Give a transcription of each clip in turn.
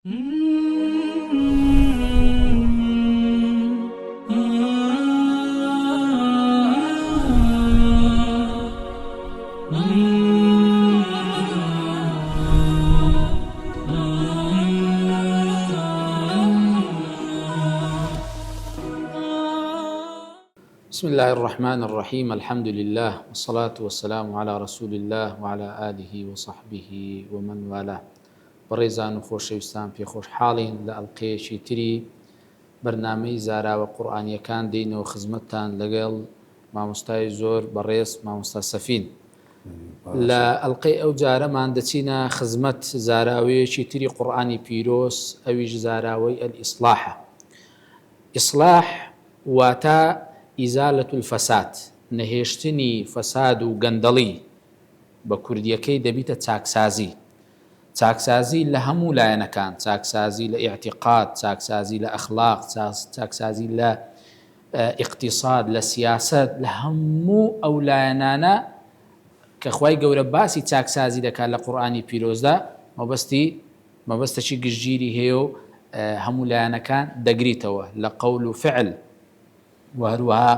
بسم الله الرحمن الرحيم. الحمد لله والصلاة والسلام على رسول الله وعلى آله وصحبه ومن والاه. بەڕێزان و خۆشەویستان پێ خۆشحاڵین لە ئەڵقەیەکی تری بەرنامەی زاراوە قورئانیەکان دێینەوە خزمەتتان لەگەڵ مامۆستای زۆر بەڕێز مامۆستا سەفین. لە ئەڵقەی ئەو جارەمان دەچینە خزمەت زاراوەیەکی تری قورئانی پیرۆز، ئەویش زاراوەی ئەلئیسلاحە. ئیسلاح واتە ئیزالەة الفەساد، نەهێشتنی فەساد و گەندەڵی، بە کوردیەکەی دەبیتە چاکسازی. چاکسازی لە هەموو لایەنەکان، چاکسازی لە ئیعتیقاد، چاکسازی لە ئەخلاق، چاکسازی لە ئیقتیساد، لە سیاسەت، لە هەموو ئەو لایەنانە کە خوای گەورە باسی چاکسازی دەکات لە قورئانی پیرۆزدا، مەبەستەی گشتگیری هەیە و هەموو لایەنەکان دەگریتەوە لە قەول و فعل و هەروەها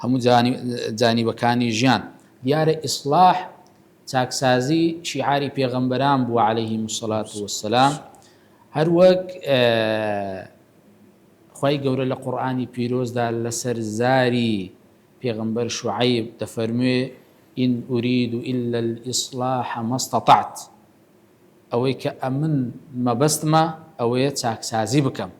هەموو جانیبەکانی ژیان. دیارە ئیسلاح چاکسازی شیعاری پێغەمبەران بووە عەلەیهیمو الصەلاة وەسسەلام، هەروەک خوای گەورە لە قورئانی پیرۆزدا لەسەر زاری پێغەمبەر شوعەیب دەفەرموێ ئین ئوریدو ئیلا الئیصلاح ما استطعت، ئەوەی کە ئەمن مەبەستمە ئەوەیە چاکسازی بکەم.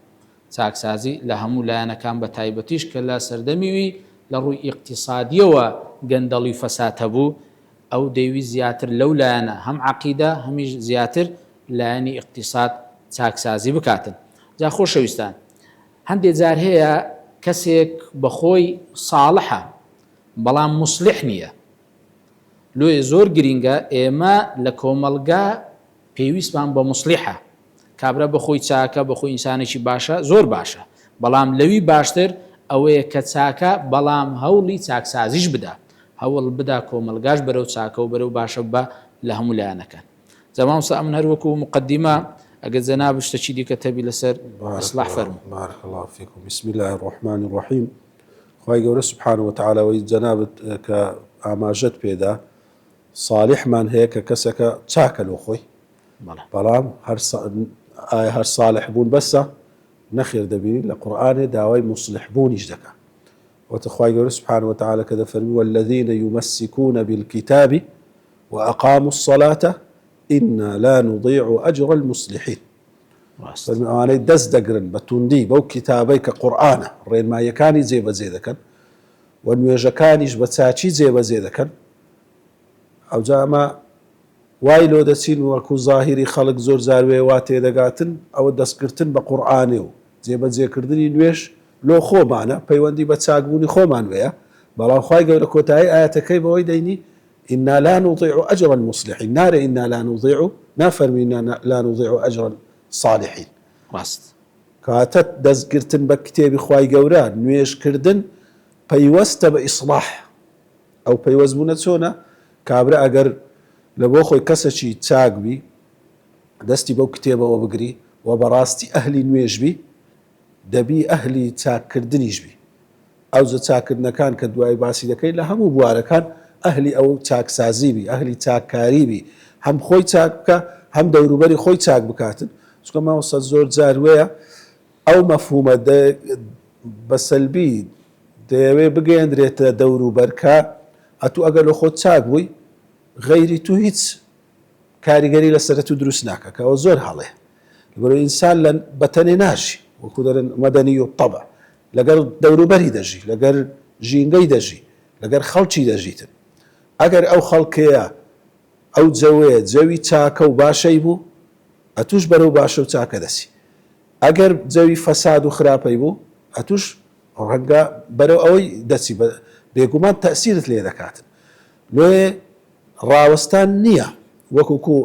چاکسازی لە هەموو لایەنەکان بە تایبەتیش کە لە سەردەمیوی لە ڕووی ئیقتیسادیەوە گەندەڵی فەساد هەبوو، ئەو دەیوی زیاتر لەو لایەنە هەم عەقیدە هەمیش زیاتر لایەنی ئیقتیساد چاکسازی بکاتن. جا خۆشەویستان، هەندێک جار هەیە کەسێک بەخۆی ساڵحە بەڵام موسڵح نییە. لۆیە زۆر گرینگە ئێمە لە کۆمەڵگا پێویستمان بە موسڵحە. کابرا بەخۆی چاکە، بەخۆی ئینسانێکی باشە، زۆر باشە، بەڵام لەوی باشتر ئەوەیە کە چاکە بەڵام هەوڵی چاکسازیش بدا، هەوڵ بدا کۆمەلگاش بەرەو چاکە و بەرەو باشە بە لە هەموو لایەنەکان. زەمان سا ئەمن هەروەکو مقدمە ئەگەر جەناب شتێکی دیکە تەبی لەسەر ئیسلاح فەرموو. بارك الله فيكم. بسم الله الرحمن الرحيم. خوای گەورە سبحانه وتعالى وی جەنابت کە ئاماژەت پێدا صالحمان هەیە کە کەسێکە چاکە لۆ خۆی، بەڵام هەر صالح بوون بەسە نەخێر دەبینی لە قورئانێ داوای مصلح بوونیش دەکات. وتخوای گەورە سبحانه وتعالى كذا فرمي والذين يمسكون بالكتاب وأقاموا الصلاة إنا لا نضيع أجر المصلحين. أنا دز دقرن بتوندي بو كتابي كقرآن رين ما يكاني زي بزيدكن ونويجكانيش بتساچي زي بزيدكن أو جاما وايلو دسين وكو ظاهري خلق زور زاروي واتي دقاتن أو دسكرتن بقرآنه زي بزيكردني نويش لۆ خۆمانە پەیوەندی بە چاکبوونی خۆمان وەیە، بەڵام خوای گەورە کۆتایی ئاەتەکەی بەوەی دەینی ئینا لا نوضیع ئەجر المصلحین، نارێ ئینا لا نوضیع، نافەرمی لا نوضیع ئەجر الصالحین. ڕاست کاتە دەستگرتن بە کتێبی خوای گەورە، نوێژکردن پەیوەستە بە ئیسلاح. ئەو پەیوەستبوونە چۆنە؟ کابرا ئەگەر لە بۆ خۆی کەسێکی چاکبی دەستی بەو کتێبەوە بگری و بەڕاستی ئەهلی نوێژبی، دەبی ئەهلی چاککردنیش بی. ئەو زە چاکردنەکان کە دوای باسی دەکەی لە هەموو بوارەکان ئەهلی ئەو چاکسازی بی، ئەهلی چاککاری بی، هەم خۆی چاک بکە هەم دەوروبەری خۆی چاک بکاتن. چکە ماوەستا زۆر جار وەیە ئەو مەفهومە بەسەلبی دەیەوێ بگەیەندرێتە دەوروبەرکە ئەتوو ئەگەر لە خۆت چاک بووی غەیری تو هیچ کاریگەری لەسەرە تو دروست ناکە، کە ئەوە زۆر هەڵەیە. لەبەرەوەی ئینسان لە بەتەنێ ناشی وەکو دەرن مەدەنی و طەبع، لەگەر دەوروبەری دەژی، لەگەر ژینگەی دەژی، لەگەر خەڵکی دەژیتن. ئەگەر ئەو خەڵکەیە ئەو جەوەیە جەوی چاکە و باشەی بوو، ئەتوش بەرەو باشە و چاکە دەسی. ئەگەر جەوی فەساد و خراپەی بوو، ئەتوش ڕەنگە بەرەو ئەوەی دەچی، بێگومان تەئسیرت لێ دەکاتن. لۆیە ڕاوەستان نییە وەکوکو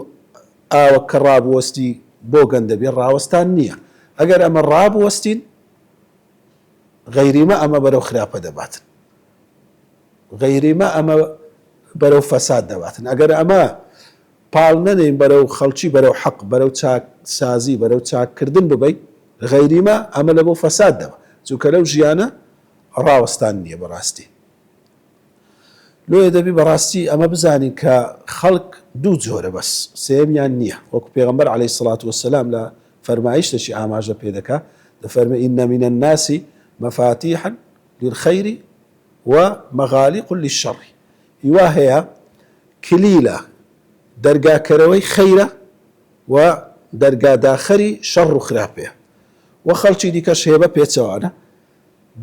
ئاوە کە ڕابوەستی بۆ گەندەبێ، ڕاوەستان نییە. ئەگەر ئەمە ڕابوەستین غەیریمە ئەمە بەرەو خراپە دەباتن، غەیریمە ئەمە بەرەو فەساد دەباتن. ئەگەر ئەمە پاڵ نەنێن بەرەو خەڵکی بەرەو حەق بەرەو چاک سازی بەرەو چاککردن ببەیت غەیریمە ئەمە لە بۆ فەساد دەبە چونکە لەو ژیانە ڕاوەستان نییە بەڕاستی لۆیە دەبی بەڕاستی ئەمە بزانین کە خەڵک دوو جۆرە بەس سێمیان نییە وەکو پێغەمبەر عەلەیهی سڵات وەسەلام لە فەرمایشتێکی ئاماژە پێ دەکا دەفەرمێ ئین من الناس مەفاتیحا للخەیر ومەغالیق للشەڕ هیوا هەیە کلیلە دەرگاکەرەوەی خەیرە و دەرگاداخەری شەڕ و خراپەیە و خەڵکی دیکەش هێبە پێچەوانە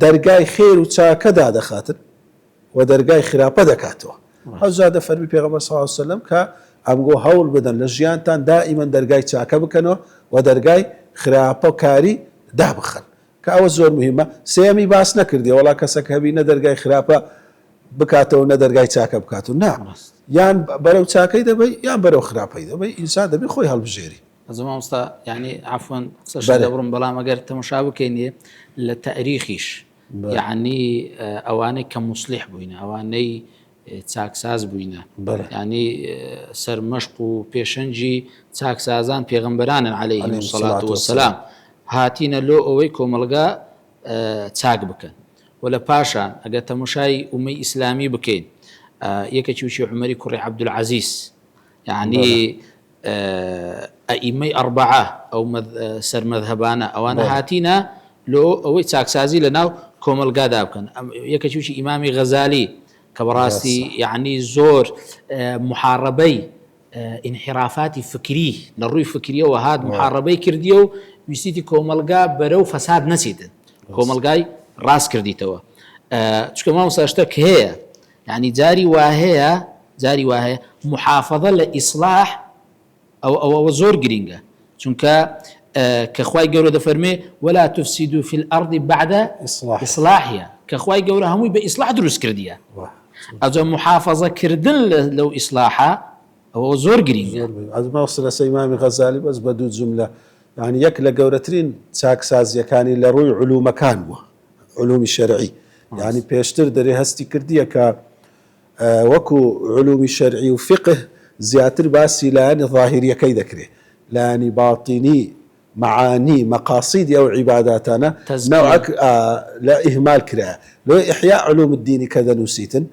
دەرگای خێر و چاکەدا دەخاتن و دەرگای خراپە دەکاتەوە هەوزا دەفەرمی پێغەمبەر صلی الله علیه وسلم کە ئەمگۆ هەوڵ بدەن لە ژیانتان دائیمەن دەرگای چاکە بکەنەوە و دەرگای خراپە و کاری دابخەن کە ئەوە زۆر مهمە سێمی باس نەکردی وەڵا کەسێک هەبی نە دەرگای خراپە بکاتەوە نە دەرگای چاکە بکاتەوە نا یان بەرەو چاکەی دەبی یان بەرەو خراپەی دەبی ئینسان دەبی خۆی هەڵبژێری زمان ئستا یعنی عفوا قسەش دەبڕم بەڵام ئەگەر تەماشا بکەینێ لە تەریخیش یعنی ئەوانەی کە موسلیح بووینە ئەوانەی چاکساز بووینە یعنی سەرمەشق و پێشەنجی چاکسازان پێغەمبەرانن عەلەیهیم السەڵات وەسەلام هاتینە لۆ ئەوەی کۆمەڵگا چاک بکەن و لە پاشان ئەگەر تەماشای ئومەی ئیسلامی بکەین یەکێکی وشی عومەری کوڕی عەبدولعەزیز یعنی ئەئیمەی ئەربعە ئەو سەرمەذهەبانە ئەوانە هاتینە لۆ ئەوەی چاکسازی لە ناو کۆمەلگادا بکەن یەکێکی وشی ئیمامی غەزالی کە بەڕاستی یعنی زۆر محارەبەی انحرافاتی فکری لە ڕووی فکریەوە هات محارەبەی کردیە و ویستیتی کۆمەلگا بەرەو فەساد نەچیتن کۆمەلگای ڕاست کردیتەوە چونکە مامۆستا شتێک هەیە یعنی جاری وهەیە محافظە لە ئیسلاح ئەوە زۆر گرینگە چونکە کە خوای گەورە دەفەرمێ ولا تفسدوا في الأرض بعد إصلاحها کە خوای گەورە هەمووی بە ئیسلاح دروست کردیە ئەجا محافظەکردن لەو ئیسلاحە ئەوە زۆر گرینگە ئەزما سلسە ئیمامی غەزالی بەس بە دوو جملە یعنی یەک لە گەورەترین چاکسازیەکانی لە ڕووی علومەکان بووە علومی شەرعی یعنی پێشتر دەرێ هەستی کردیە کە وەکو علومی شەرعی و فقه زیاتر باسی لایەنی ظاهریەکەی دەکرێت لایەنی باطینی معانی مەقاصیدی ئەو عیباداتانە نەوعەک لە ئیهمال کرایە لۆی ئیحیا علوم الدینی کە دەنووسیتن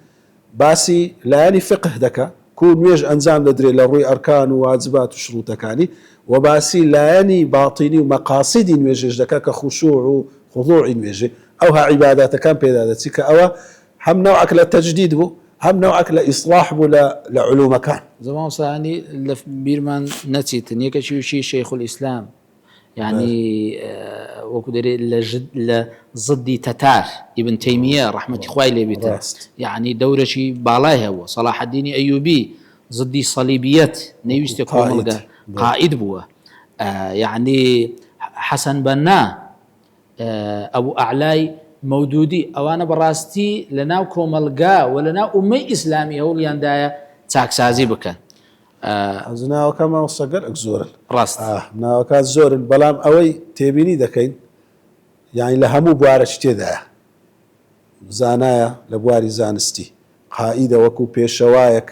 باسی لایەنی فقه دەکا کو نوێژ ئەنجام دەدرێت لە ڕووی ئەرکان و واجبات و شروطەکانی و باسی لایەنی باطینی و مەقاصیدی نوێژێش دەکا کە خوشوع و خضوعی نوێژێ ئەوها عیباداتەکان پێدا دەچی کە ئەوە هەم نەوعەک لە تەجدید بوو هەم نەوعەک لە ئیصلاح بوو لە علومەکان زەمان سانی لە بیرمان نەچیتن یەکێکی وشی شەیخ الئیسلام یعنی وەکو دەرێت لە ضدی تەتار ئیبن تەیمیە ڕەحمەتی خوای لێ بێتە یعنی دەورەشی باڵای هەبووە سەلاح الدینی ئەیوبی ضدی صەلیبیەت نەیویستێ کۆمەڵگە قائد بووە یعنی حەسەن بەنا ئەبوو ئەعلای مەودودی ئەوانە بەڕاستی لە ناو کۆمەلگا و لە ناو ئومەی ئیسلامی هەوڵیاندایە چاکسازی بکەن ناوەکە ماوەسەگەرێک زۆرن ڕاست ناوەکە زۆرن بەڵام ئەوەی تێبینی دەکەین یعنی لە هەموو بوارەش تێدایە زانایە لە بواری زانستی قائیدە وەکو پێشەوایەک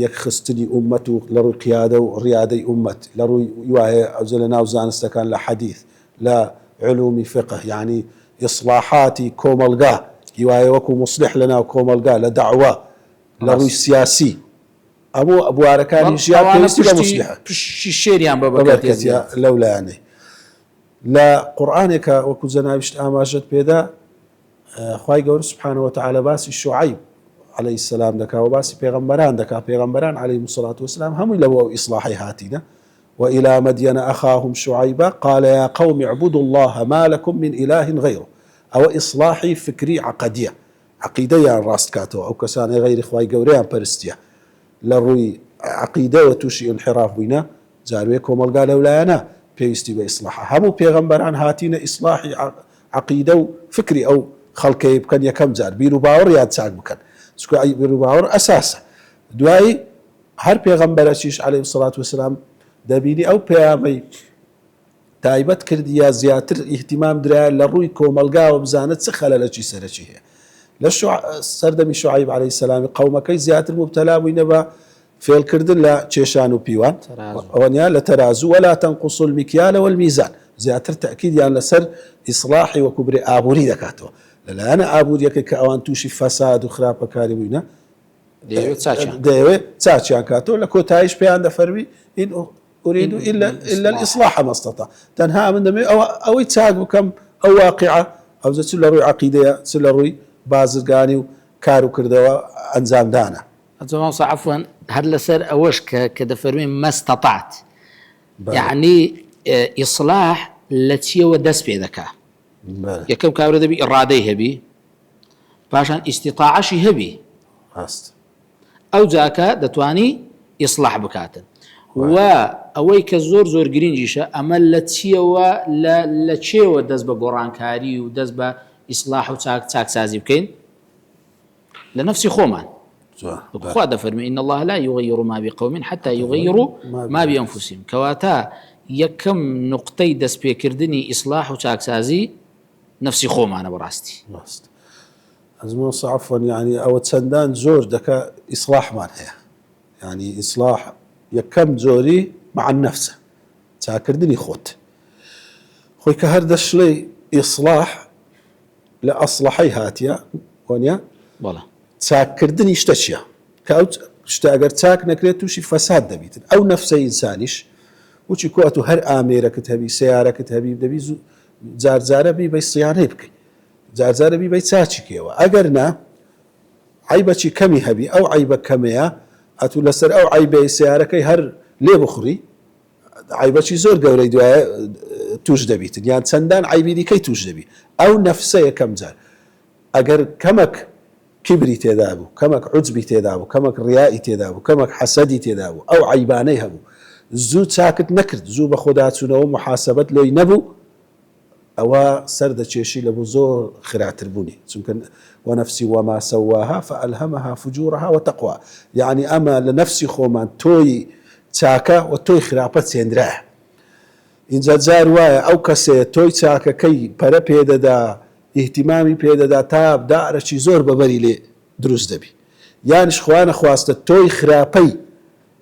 یەک خستنی ئومەت و لە ڕووی قیادە و ڕیادەی ئومەت لە ڕووی وایە ئەوجە لە ناو زانستەکان لە حەدیث لە علومی فقه یعنی ئیصلاحاتی کۆمەلگا هیوایە وەکو مصلح لە ناو کۆمەلگا لە دەعوا لە ڕووی سیاسی ئەموو ئەبوارەکانی ژیان پێویستی بە مصلحە پشتی شێریان بەبەکەتیە لەو لایەنەی لە قورئانێکە وەکو جەنابشت ئاماژەت پێدا خوای گەورە سبحانه وتعالى باسی شوعیب عليه السلام دەکا و باسی پێغەمبەران دەکا پێغەمبەران عليهم الصلاة والسلام هەمووی لەوە ئیصلاحی هاتینە وإلى مدين أخاهم شعيبا قال يا قوم اعبدوا الله ما لكم من إله غيره أو إصلاحي فكري عقدية عقيدة يعني راست كاتو أو كسان غير إخوائي قوريان برستيا لروي عقيدة وتوشي انحراف بينا زارويكم القال لولانا بيستي بإصلاحها همو بيغمبران هاتين إصلاحي عقيدة وفكري أو خلقي بكن يكم زار بيرو باور ياد ساق بكن سكو أي بيرو باور أساسا دواي هر بيغمبر أشيش عليه الصلاة والسلام دەبینی ئەو پەیامەی تایبەت کردی یا زیاتر ئیهتیمام درایە لە ڕووی کۆمەلگاوە بزانێت چ خەلەلەکی سەرەکی هەیە لە سەردەمی شوعیب عەلەیهی سەلام قەومەکەی زیاتر مبتەلا بووینە بە فێڵکردن لە کێشان و پیوان ئەوەنیا لە تەرازوو ولا تنقص المكيال والميزان زیاتر تأکیدیان لەسەر ئیسلاحی وەکو برێ ئابووری دەکاتەوە لەلایەنە ئابووریەکە کە ئەوان تووشی فەساد و خراپەکاری بووینە دەیەوێت چاچیان کاتەوە لە کۆتاییش پێیان دەفەرمی ئین أريد إلا الإصلاح ما استطاع تنها من دمي أو يتساق بكم أو واقعة أو زي سلروي عقيدة سلروي بازرقاني وكارو كردوا أنزام دانا عفوا هل لسر أوش كدفرمين ما استطعت يعني إصلاح التي ودس في ذكاء يكم كابر ذبي إرادي هبي باشان استطاعة شي هبي أو ذاك دتواني إصلاح بكاتن و ئەوەی کە زۆر گرنگیشە ئەمە لە چیەوە لە چێوە دەست بە گۆڕانکاری و دەست بە ئیسلاح و چاکسازی بکەین لە نفسی خۆمان خوا دەفەرمێ إن الله لا يغير ما بقوم حتى يغيروا ما بأنفسهم کەواتە یەکەم نقطەی دەستپێکردنی ئیسلاح و چاکسازی نفسی خۆمانە بەڕاستی ئەزمۆ عفوا يعني ئەوە چەندان زۆر دەکە ئیسلاحمان هەیە يعني ئیسلاح یەکەم زۆری مع النفس چاکردنی خۆت خۆی کە هەر دەشڵێ ئیسلاح لە ئەسڵحەی هاتیە وانە چاکردنی شتە چییە کە ئەو شتە ئەگەر چاک نەکرێت تووشی فەساد دەبیتن ئەو نەفسە ئینسانیش وچی کۆت و هەر ئامێرەکەت هەبی سیارەکەت هەبی دەبی جارجارە بی بەی سیانەی بکەیت جارجارە بی بەی چاچی کێوە ئەگەر نا عیبەکی کەمی هەبی ئەو عیبە کەمەیە ئەتوو لەسەر ئەو عیبەی سیارەکەی هەر لێ بخوری عیبەکی زۆر گەورەی دوایە توش دەبیتن یان چەندان عیبی دیکەی توش دەبی ئەو نەفسە یەکەم جار ئەگەر کەمەک کیبری تێدا بوو کەمەک عوجبی تێدا بوو کەمەک ڕیایی تێدا بوو کەمەک حەسەدی تێدا بوو ئەو عیبانەی هەبوو زوو چاکت نەکرد زوو بە خۆداچوونەوە محاسەبەت لۆی نەبوو ئەوە سەردەکێشی لە بوو زۆر خراتر بوونی چونکە ونفسي وما سواها فألهمها فجورها وتقوى يعني أما لنفسي خومان توي تاكا وتوي خرابت سيندراه إن جار وايا أو كسي توي تاكا كي برا بيدا اهتمامي بيدا تاب دائرة شي زور ببري لي دروز دبي يعني شخوانا خواستا توي خرابي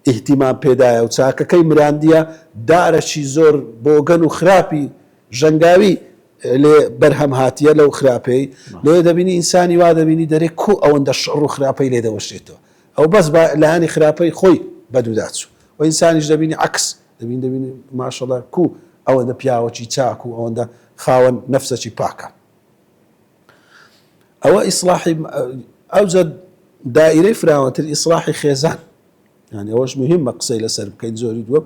اهتمام بيدا وتاكا كي مرانديا دائرة شي زور بوغن وخرابي جنگاوي لێ بەرهەم هاتیە لەو خراپەی لێ دەبینی ئینسانی وا دەبینی دەرێ کو ئەوەندە شەڕ و خراپەی لێ دەوەشێتەوە ئەو بەس لەهانی خراپەی خۆی بەدووداچوو و ئینسانیش دەبینی عکس دەبینی ماشەڵڵا کو ئەوەندە پیاوەکی چاک و ئەوەندە خاوەن نەفسەکی پاکە ئەوە ئیسلاحی ئەوجە دائیرەی فراوانتر ئیسلاحی خێزان يعني ئەوەش مهمە قسەی لەسەر بکەین زۆری دووە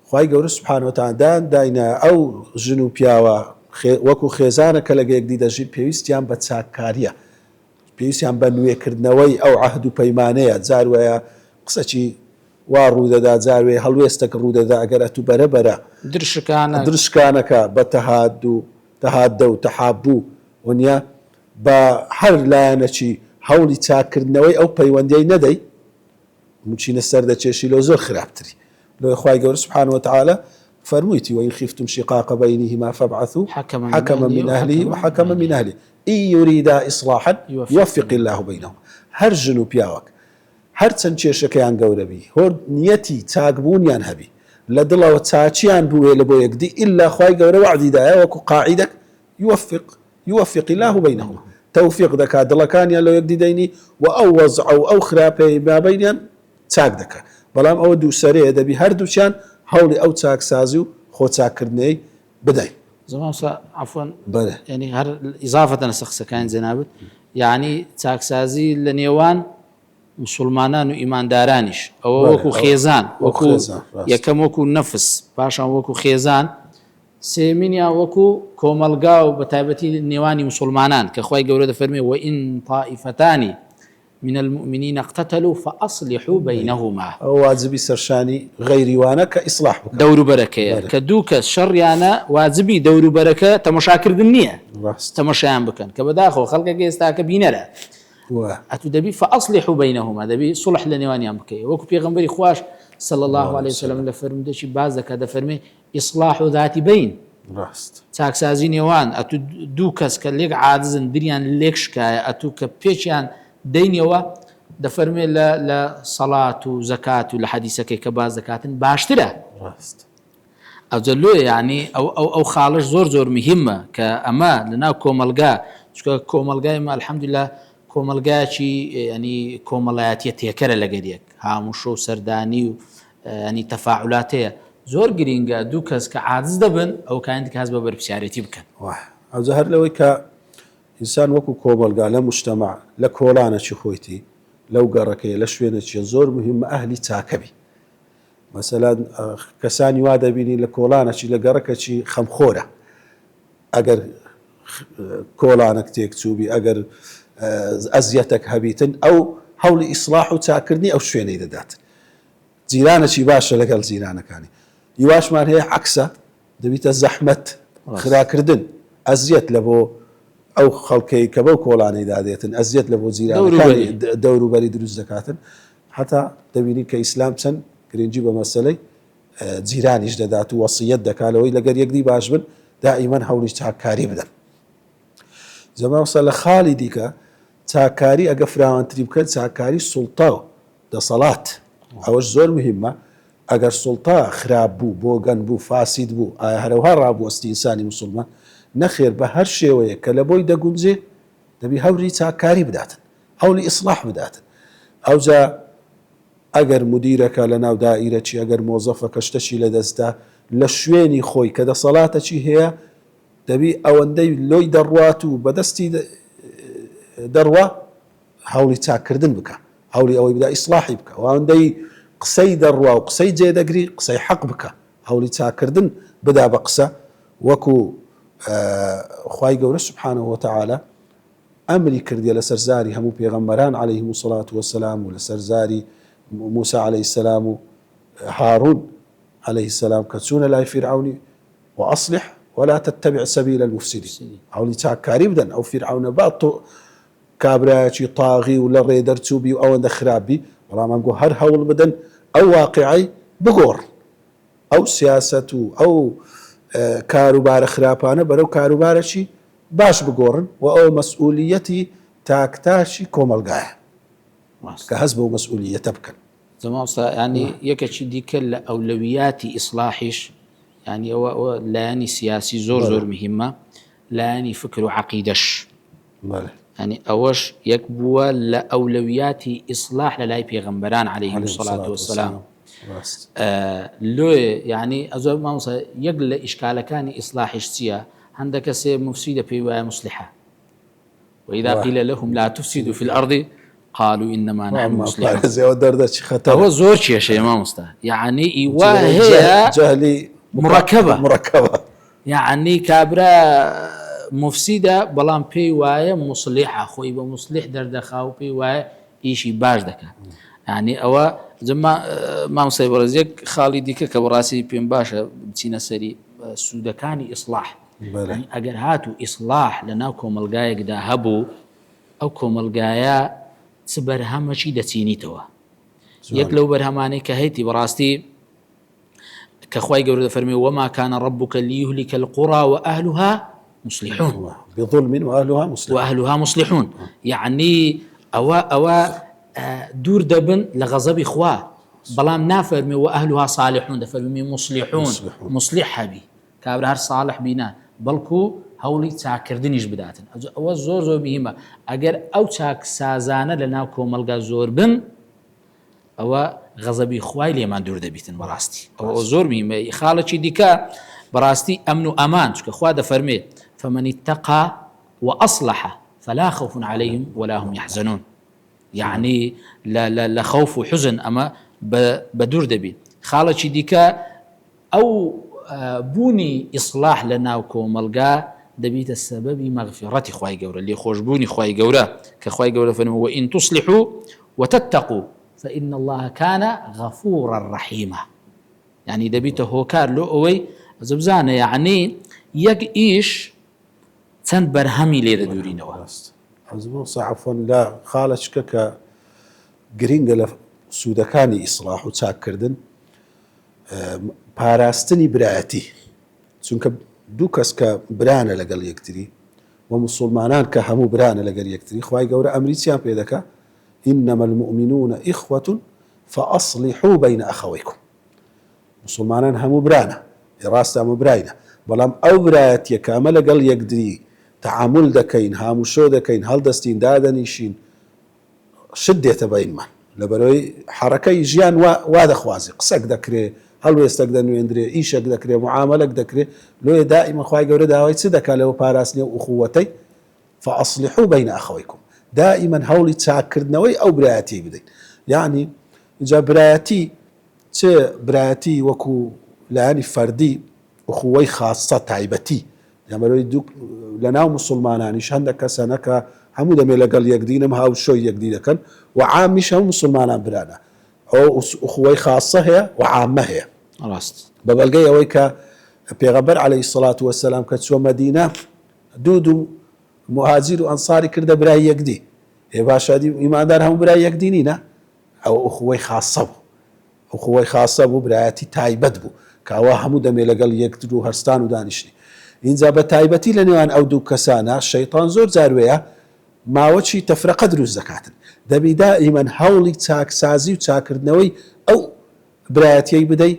خوای گەورە سوبحانە وتعالە داینە ئەو ژن و پیاوە وەکو خێزانە کە لەگە یەکدی دەژین پێویستیان بە چاکاریە پێویستیان بە نوێکردنەوەی ئەو عەهد و پەیمانەیە جار وایە قسەکی وا ڕوودەدا جار وێ هەڵوێستێک ڕوودەدا ئەگەر ئەتوو بەرەبەرە درشکانەکە بە تەهادە و تەحابوو وەنیا بە هەر لایەنەکی هەوڵی چاکردنەوەی ئەو پەیوەندیەی نەدەی موچینە سەردەکێشی لەو زۆر خراپتری لۆ خوای گەورە سوبحانە وتعالە فرميتي وإن خفتم شقاق بينهما فابعثوا حكما من أهله وحكما من أهله إن يريدا إصلاحا يوفق الله بينهم هر جنو بياوك هر چەند گەورە بی هۆر نیەتی چاکبوونیان هەبی لە دڵەوە چاچیان بووێ لە بۆ یەکدی إلا خوای گەورە وعدیدایە وەکو قاعیدەک يوفق الله بينهم توفيق دەکات دڵەکانیان لە یەکدی دەینی و ئەو وەزع و ئەو خراپەی مابەینیان چاک دەکات بەڵام ئەوە دووسەرەیە دەبی هەردووچیان هەوڵی ئەو چاکسازی و خۆ چاکردنەی بدەین زمان عفوا يعني هر إضافة نسخ كان زنابت يعني چاکسازی لە نێوان مسلمانان و ئیماندارانیش ئەوە وەکو خێزان وەکو یەکەم وەکو نەفس پاشان وەکو خێزان سێمینیان وەکو کۆمەلگا و بە تایبەتی نێوانی مسلمانان کە خوای گەورە دەفەرمێ وئین طائفتان من المؤمنين اقتتلوا فأصلحوا بينهما واجبي سرشاني غير وانا كإصلاح بك دور بركة كدوك الشريانة واجبي دور بركة تمشاكر دنيا تمشيان بكن كبداخل خلقك يستاك بينرا أتو دبي فأصلحوا بينهما دبي صلح لنيوانيان بكي وكو بيغمبري خواش صلى الله عليه وسلم لفرم دشي بازك هذا فرمي إصلاح ذات بين تاكسازي نيوان أتو دوكس كالليك عادزن دريان ليكشكايا أتو كبيشيان دەینەوە دەفەرمێ لە سەڵات و زەکات و لە حەدیسەکەی کە باز دەکاتن باشترە ئەوجە لۆ یعنی ئەو خاڵش زۆر مهمە کە ئەمە لەناو کۆمەلگا چکە کۆمەلگای الحەمدوللا کۆمەلگایکی ینی کۆمەڵایەتیە تێکەرە لەگەریەک هاموو شۆ سەردانی و ینی تەفاعولاتەیە زۆر گرینگە دوو کەس کە عاجز دەبن ئەو کاین کاس بە بەرپرسیارەتی بکەن ئەوجە هەر لەوەی کە ئینسان وەکو کۆمەلگا لە مجتەمع لە کۆڵانەکی خۆیتی لەو گەڕەکەی لە شوێنێکیە زۆر مهمە ئەهلی چاکەبی مەسەلەن کەسانی وا دەبینی لە کۆڵانەکی لە گەڕەکەکی خەمخۆرە ئەگەر کۆڵانێک تێک چووبی ئەگەر ئەزیەتێک هەبیتن ئەو هەوڵی ئیسلاح و چاکردنی ئەو شوێنەی دەدات جیرانێکی باشە لەگەڵ جیرانەکانی هیواشمان هەیە عەکسە دەبیتە زەحمەت خراکردن ئەزیەت لە بۆ ئەو خەڵکەی کە بەو کۆڵانەی دادێتن ئەزیەت لە بۆ جیرانەکانی دەوروبەری دروست دەکاتن حتا دەبینی کە ئیسلام چەند گرنگی بە مەسەلەی جیرانیش دەدات و وەسیەت دەکاتەوەی لەگەر یەکدی باش بن دائیمەن هەوڵی چاککاری بدەن زەماوەسە لە خاڵی دیکە چاککاری ئەگە فراوانتری بکەن چاککاری سوڵتە و دەسەڵات ئەوەش زۆر مهمە ئەگەر سوڵتە خراپ بوو بۆگەن بوو فاسید بوو ئایا هەروها ڕابوەستی ئینسانی موسڵمان نەخێر بە هەر شێوەیە کە لە بۆی دەگونجێ دەبی هەوری چاککاری بداتن هەولی ئیسلاح بداتن ئەوجا ئەگەر مدیرەکە لە ناو دائیرەکی ئەگەر مۆزەفەکە شتەشی لە دەستدا لە شوێنی خۆی کە دەسەڵاتەکی هەیە دەبی ئەوەندەی لۆی دەڕوات و بەدەستی دەڕوا هەوڵی چاکردن بکە هەوڵی ئەوەی بدا ئیسلاحی بکە ئەوەندەی قسەی دەڕوا و قسەی جێدەگری قسەی حەق بکە هەوڵی چاکردن بدا بە قسە وەکو خوای گەورە سبحانه وتعالى ئەمری کردیە لە سەرزاری هەموو پێغەمبەران عەلەیهیم الصلاة والسلام و لە سەرزاری موسى عليه السلام و هارون عليه السلام کە چوونە لای فیرعونی وأصلح ولا تتبع سبيل المفسدين هەوڵی چاککاری بدەن ئەو فیرعونە با تۆ کابراایەکی تاغی و لە ڕێ دەرچووبی و ئەوەندە خراپبی بەڵام ئەمگۆ هەر هەوڵ بدەن ئەو واقعی بگۆڕن ئەو سیاست و ئەو کاروبارە خراپانە بەرەو کاروبارەکی باش بگۆڕن و ئەو مەسئولیەتی تاکتاشی کۆمەلگایە کە هەست بەو مەسئولیەتە بکەن زەماوەستا ینی یەکێکی دیکە لە ئەولەویاتی ئیسلاحیش ینی ئەوە لایەنی سیاسی زۆر مهمە لایەنی فکر و عەقیدەش ینی ئەوەش یەک بووە لە ئەولەویاتی ئیسلاح لە لای پێغەمبەران عەلەیهیم الصلاة والسلام لۆی ینی ئەزۆر مامۆستا یەک لە ئیشکالەکانی ئیسلاحیش چییە هەندێک کەسێ مفسیدە پێی وایە مصلحە وإذا قيل لهم لا تفسدوا في الأرض قالوا إنما نحن مصلحون هو زور شيء ما مستا يعني وهي جهلي مركبة يعني كابرا مفسدة بلان بي واي مصلحة خوي بمصلح دردخاو بي واي إيشي باش دكا يعني أو زما ما مستا برزيك خالدي كبراسي بين باشا بتينا سري سودكاني إصلاح يعني أجر هاتو إصلاح لنا كوملقايا قدا هبو أو كوملقايا سبرهمشي دتينيتوا يك لو برهماني كهيتي براستي كخواي قولوا فرمي وما كان ربك ليهلك القرى وأهلها مصلحون بظلم وأهلها مصلحون يعني أوا دور دبن لغضب إخوة بلام نافرمي وأهلها صالحون دفرمي مصلحون مصلح بي كابر هر صالح بينا بلكو هەوڵی چاکردنیش بداتن ئەوە زۆر مهمە ئەگەر ئەو چاک سازانە لە ناو کۆمەلگا زۆر بن ئەوە غەزەبی خوای لێمان دوور دەبیتن بەڕاستی ئەوە زۆر مهمە خاڵێکی دیکە بەڕاستی ئەمن و ئەمان چکە خوا دەفەرمێت فمن اتقى وأصلح فلا خوف عليهم ولا هم يحزنون يعني لا خوف وحزن أما بدور دەبێت خاڵێکی دیکە ئەو بوونی ئیسلاح لە ناو کۆمەلگا دەبیتە سەبەبی مەغفیرەتی خوای گەورە لێ خۆشبوونی خوای گەورە کە خوای گەورە فەرمێ وئین تصلحوا وتتقوا فإن الله كان غفورا رحيما يعني دەبیتە هۆکار لۆ ئەوەی زبزانە یعنی یەک ئیش چەند بەرهەمی لێ دەدورینەوە عەفوەن لە خاڵەچکە کە گرینگە لە سوودەکانی ئیسلاح و چاککردن پاراستنی برایەتی چونکە دوو کەس کە برانە لەگەڵ یەکتری و موسڵمانان کە هەموو برانە لەگەڵ یەکتری خوای گەورە ئەمریچیان پێ دەکا إنما المؤمنون إخوة فأصلحوا بين أخويكم. مسلمانان هم برانا راستا مبراينا بەڵام ئەو برایەتیە کامە لەگەڵ یەکدری تعامل دەکەین هاموشۆ دەکەین هەڵدەستین دادەنیشین شت دێتە بەینمان لەبەرەوەی حرەکەی ژیان وا دەخوازی قسەک دەکرێ هەڵوێستەک دەنوێندرێ ئیشێک دەکرێ معاملەك دەکرێ لۆیە دائیمە خوای گەورە داوای چ دەکات لەوە پاراستنی و ئوخوەتەی فأصلحوا بين أخويكم دائما هەوڵی چاکردنەوەی ئەو برایەتی بدەین یعنی جا برایەتی چ برایەتی وەکو لایانی فەردی ئوخوەی خاصە تایبەتی لەبەرەوەی لەناو مسلمانانیش هەندێک کەسانە کە هەموو دەمێ لەگەڵ یەکدینم هاوشۆی یەکدی دەکەن و عامیش هەموو مسلمانان برانە ئەو ئوخوەی خاصە هەیە و عامە هەیە ڕاست بە بەڵگەی ئەوەی کە پێغەمبەر عەلەیهی سەڵات وەسەلام کە چووە مەدینە دوو مهاجر و ئەنساری کردە برای یەکدی هێ باشادی ئیماندار هەموو برای یەکدی نینە ئەو ئوخوەی خاصە بوو ئوخوەی خاصە بوو برایەتی تایبەت بوو کاوا هەموو دەمێ لەگەڵ یەکتر و هەرستان و دانیشتنی اینجا بە تایبەتی لە نێوان ئەو دوو کەسانە شەیطان زۆر جاروەیە ماوەچی تەفرەقە دروست دەکاتن دەبی دائیمەن هەوڵی چاکسازی و چاکردنەوەی ئەو برایەتیەی بدەی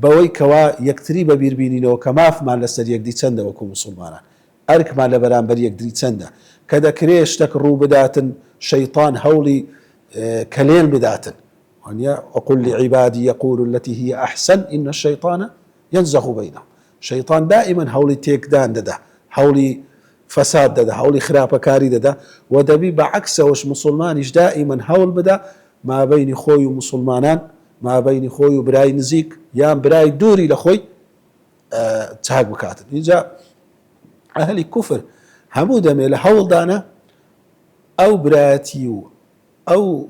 بەوەی کەوا یەکتری بەبیربینینەوە کە مافمان لەسەر یەکدی چەندە وەکو مسلمانان ئەرکمان لە بەرامبەر یەکدری چەندە کە دەکرێ شتێک ڕوو بداتن شەیطان هەوڵی کەلێن بداتن وقل لعبادي يقول التي هي أحسن إن الشيطان ينزغ بينهم شيطان دائما هولي تيكدان ددا هولي فساد ددا هولي خرابة كاري ددا ودبي بعكسه وش مسلمانيش دائما هول بدا ما بين خوي ومسلمانان ما بين خوي وبراي نزيك يا براي دوري لخوي تهاج بكاتن إجا أهل الكفر همو دمي لهول دانا أو براتيو أو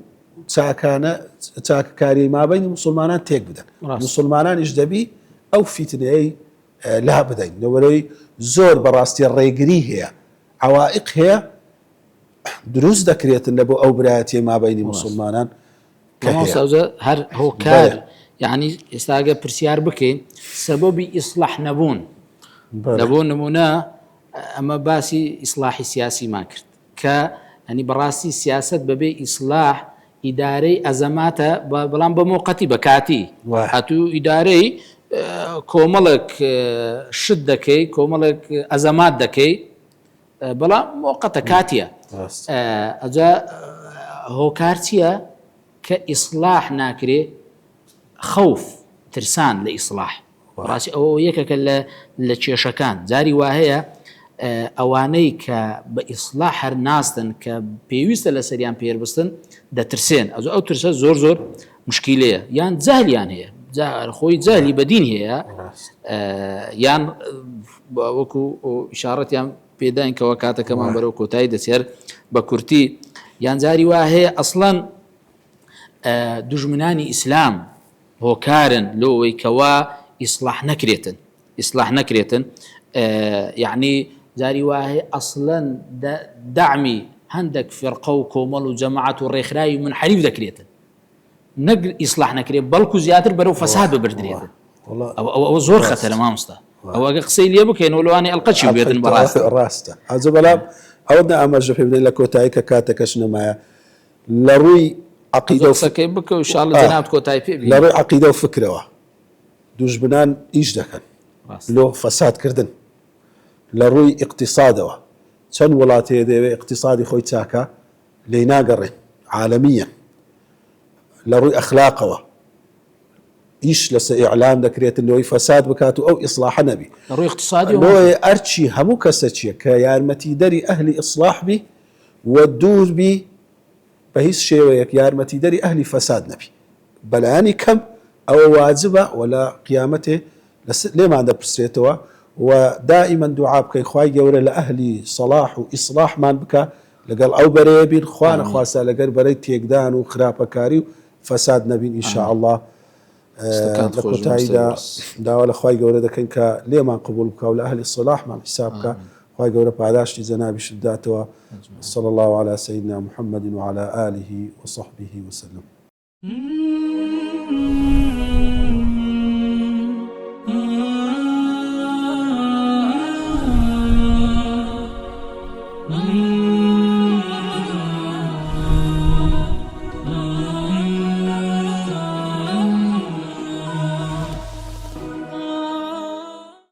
چاکەکاری مابەینی مسلمانان تێک بدەن مسلمانانیش دەبی ئەو فیتنەیەی لا بدەین لەوەرەوەی زۆر بەڕاستی ڕێگری هەیە عوائق هەیە دروست دەکرێتن لە بۆ ئەو برایەتی مابەینی مسلمانان کە هەر هۆکار یعنی ئێستا ئەگە پرسیار بکەین سەبەبی ئیسلاح نەبوون لە بۆ نمونە ئەمە باسی ئیسلاحی سیاسیمان کرد کە ینی بەڕاستی سیاست بەبێ ئیسلاح ئیدارەی ئەزەماتە بەڵام بە موقەتی بە کاتی هاتوو ئیدارەی کۆمەڵێک شت دەکەی کۆمەڵێک ئەزەمات دەکەی بەڵام موقەتە کاتیە ئەجا هۆکار چییە کە ئیسلاح ناکرێ خەوف ترسان لە ئیسلاح ڕاستی ئەوە یەکێکە لە کێشەکان جاری وا هەیە ئەوانەی کە بە ئیسلاح هەر ناستن کە پێویستە لە سەریان پێربستن دەترسێن ئەو ترسە زۆر مشکیلەیە یان جاهلیان هەیە خۆی جاهلی بەدین هەیە یان وەکو ئیشارەتیان پێداین کەەوە کاتەکەمان بەرەو کۆتایی دەچێر بە کورتی یان جاری وا هەیە ئەسڵەن دوژمنانی ئیسلام هۆکارن لەوەی کەوا ئیسلاح نەکرێتن یعنی جاری وا هەیە ئەسڵەن دعمی هەندێک فرقە و کۆمەڵ و جەماعەت و ڕێکخراوی منحەریف دەکرێتن نەک ئیسلاح نەکرێت بەڵکو زیاتر بەرەو فەساد ببردرێتن ئەوە زۆر خەتەرە مامۆستا ئەوە ئەگە قسەی لێ بکەین و لەوانەیە ئەڵقەچی بێتن ڕاستە ئەجە بەڵام ئەوە ئاماژە پێ بدەین لە کۆتایی کە کاتەکەش نەمایە لە ڕووی عەقیدە و قسەکەی بکە و ئینشاءڵڵا جەناب کۆتایی پێ بێ لە ڕووی عەقیدە و فکرەوە دوژمنان ئیش دەکەن لۆ فەسادکردن لە ڕووی ئیقتیسادەوە چەند وڵات هەیە دەوێت ئیقتیسادی خۆی چاکە لێی ناگەڕێن عالەمیە لە ڕووی ئەخلاقەوە ئیش لەسەر ئیعلام دەکرێتن لەوەی فەساد بکات و ئەو ئیسلاحە نەبی لە ڕووی اقتصادی لۆیە ئەرچی هەموو کەسە چیە کە یارمەتی دەری ئەهلی ئیسلاح بی و دوور بی بە هیچ شێوەیەک یارمەتی دەری ئەهلی فەساد نەبی بەلایانی کەم ئەوە واجبە ولا قیامەتێ لێمان دەپرسێتەوە و دائما دوعا بکەین خوای گەورە لە ئەهلی صلاح و ئیسلاحمان بکە لەگەڵ ئەو بەرەیە بین خوا نەخواسا لەگەر بەرەی تێکدان و خراپەکاری و فەساد نەبین ئینشاءالله لە کۆتاییدا داوا لە خوای گەورە دەکەین کە لێمان قبول بکە و لە ئەهلی صلاحمان حساب بکە خوای گەورە پاداشتی جەنابیش بداتەوە صلى الله على سيدنا محمد وعلى آله وصحبه وسلم